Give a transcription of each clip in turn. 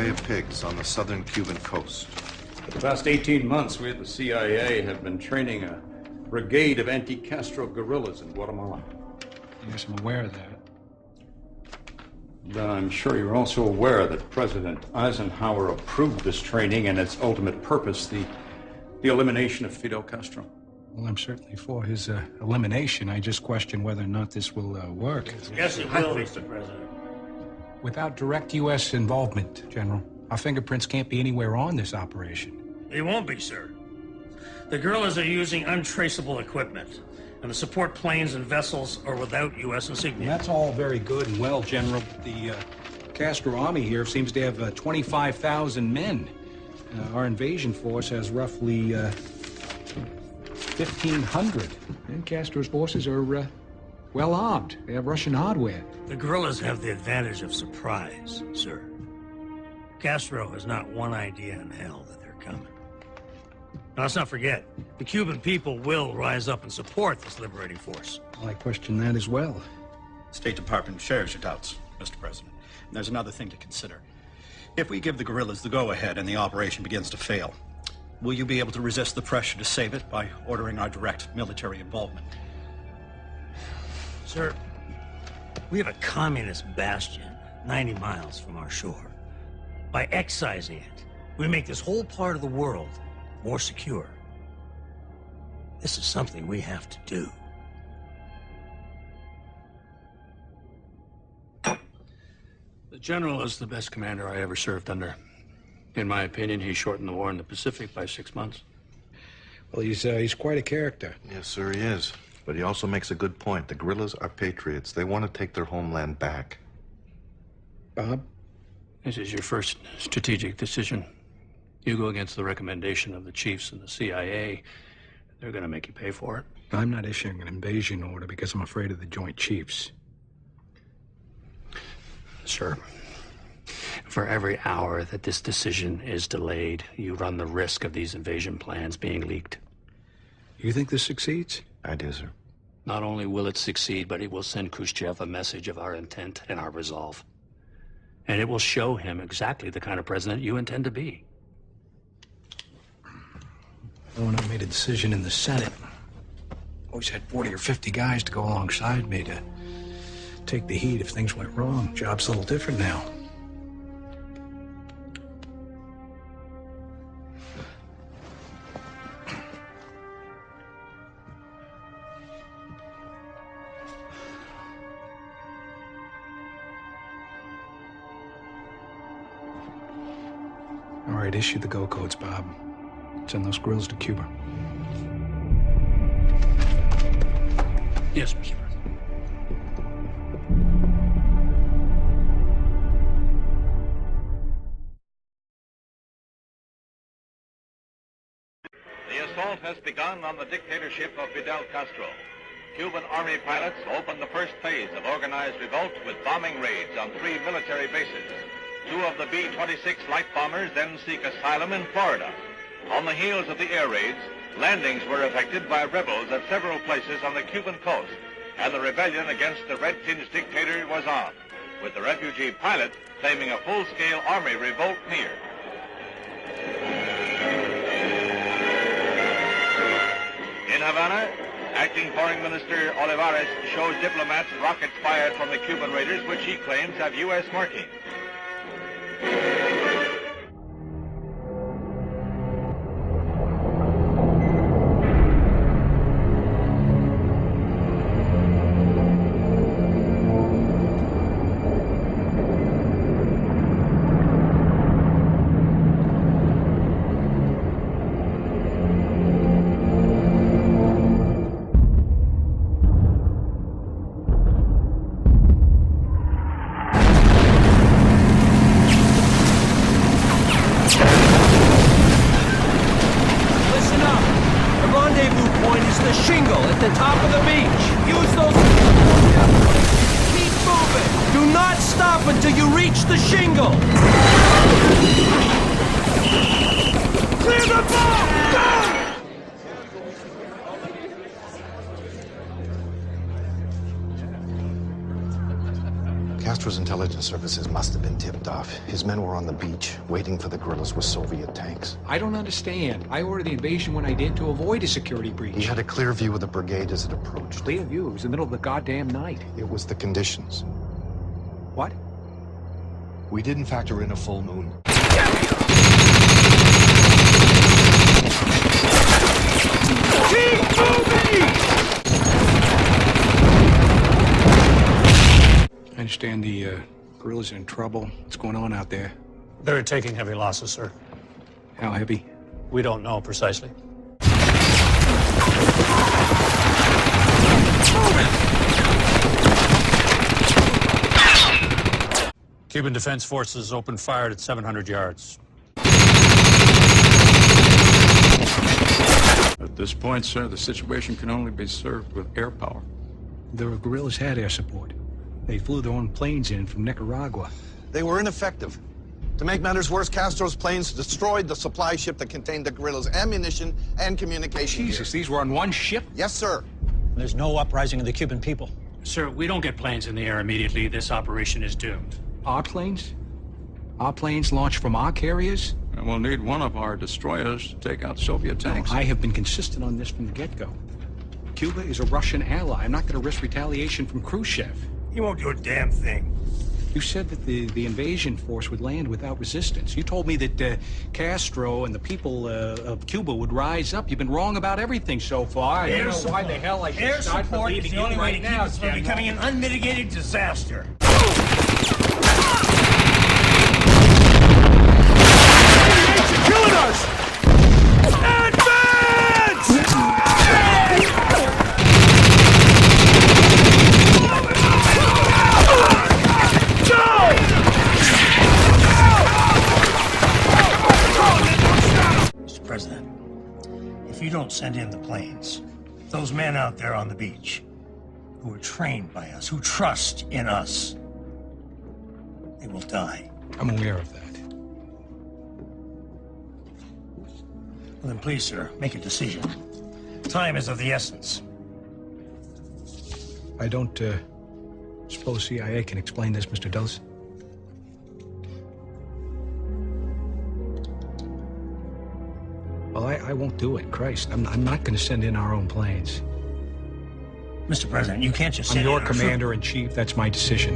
Bay of Pigs on the southern Cuban coast. For the past 18 months, we at the CIA have been training a brigade of anti-Castro guerrillas in Guatemala. Yes, I'm aware of that. Then I'm sure you're also aware that President Eisenhower approved this training and its ultimate purpose, the elimination of Fidel Castro. Well, I'm certainly for his elimination. I just question whether or not this will work. Yes, it will, Mr. President. Without direct U.S. involvement, General, our fingerprints can't be anywhere on this operation. They won't be, sir. The guerrillas are using untraceable equipment, and the support planes and vessels are without U.S. insignia. Well, that's all very good and well, General. The Castro army here seems to have 25,000 men. Our invasion force has roughly 1,500. And Castro's forces are well armed. They have Russian hardware. The guerrillas have the advantage of surprise, sir. Castro has not one idea in hell that they're coming. Now, let's not forget, the Cuban people will rise up and support this liberating force. Well, I question that as well. State Department shares your doubts, Mr. President. And there's another thing to consider. If we give the guerrillas the go-ahead and the operation begins to fail, will you be able to resist the pressure to save it by ordering our direct military involvement? Sir, we have a communist bastion 90 miles from our shore. By excising it, we make this whole part of the world more secure. This is something we have to do. The general is the best commander I ever served under. In my opinion, he shortened the war in the Pacific by 6 months. Well, he's quite a character. Yes, sir, he is. But he also makes a good point. The guerrillas are patriots. They want to take their homeland back. Bob? This is your first strategic decision. You go against the recommendation of the chiefs and the CIA, they're going to make you pay for it. I'm not issuing an invasion order because I'm afraid of the Joint Chiefs. Sir, for every hour that this decision is delayed, you run the risk of these invasion plans being leaked. You think this succeeds? I do, sir. Not only will it succeed, but it will send Khrushchev a message of our intent and our resolve. And it will show him exactly the kind of president you intend to be. When I made a decision in the Senate, always had 40 or 50 guys to go alongside me to take the heat if things went wrong. Job's a little different now. All right, issue the go codes, Bob. Send those grills to Cuba. Yes, Mr. President. The assault has begun on the dictatorship of Fidel Castro. Cuban army pilots opened the first phase of organized revolt with bombing raids on 3 military bases. 2 of the B-26 light bombers then seek asylum in Florida. On the heels of the air raids, landings were effected by rebels at several places on the Cuban coast, and the rebellion against the red-tinged dictator was on, with the refugee pilot claiming a full-scale army revolt near. In Havana, Acting Foreign Minister Olivares shows diplomats rockets fired from the Cuban raiders, which he claims have U.S. markings. Until you reach the shingle! Clear the ball! Go! Castro's intelligence services must have been tipped off. His men were on the beach, waiting for the guerrillas with Soviet tanks. I don't understand. I ordered the invasion when I did to avoid a security breach. He had a clear view of the brigade as it approached. Clear view. It was the middle of the goddamn night. It was the conditions. What? We didn't factor in a full moon. Keep moving! I understand the guerrillas are in trouble. What's going on out there? They're taking heavy losses, sir. How heavy? We don't know precisely. Cuban Defense Forces opened fire at 700 yards. At this point, sir, the situation can only be served with air power. The guerrillas had air support. They flew their own planes in from Nicaragua. They were ineffective. To make matters worse, Castro's planes destroyed the supply ship that contained the guerrillas' ammunition and communication gear. Jesus, these were on one ship? Yes, sir. There's no uprising of the Cuban people. Sir, we don't get planes in the air immediately. This operation is doomed. Our planes? Our planes launched from our carriers? And we'll need one of our destroyers to take out Soviet tanks. I have been consistent on this from the get-go. Cuba is a Russian ally. I'm not going to risk retaliation from Khrushchev. You won't do a damn thing. You said that the invasion force would land without resistance. You told me that Castro and the people of Cuba would rise up. You've been wrong about everything so far. I don't know why the hell I should start believing you right now, It's becoming an unmitigated disaster. Killing us! Advance! Mr. President, if you don't send in the planes, those men out there on the beach who are trained by us, who trust in us, they will die. I'm aware of that. Well, then please, sir, make a decision. Time is of the essence. I don't suppose CIA can explain this, Mr. Dulles. Well, I won't do it. Christ, I'm not going to send in our own planes. Mr. President, you can't just I'm send your in our commander-in-chief. That's my decision.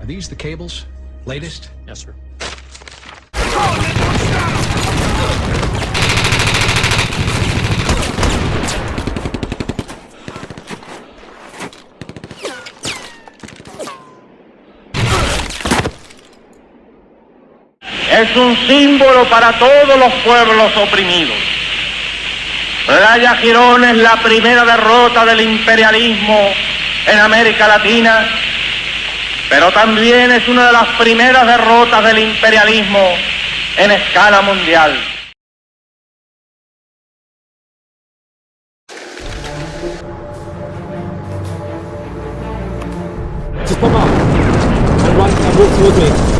Are these the cables? Latest? Yes, sir. Es un símbolo para todos los pueblos oprimidos. Playa Girón es la primera derrota del imperialismo en América Latina, pero también es una de las primeras derrotas del imperialismo en escala mundial. Just pop up and walk towards me.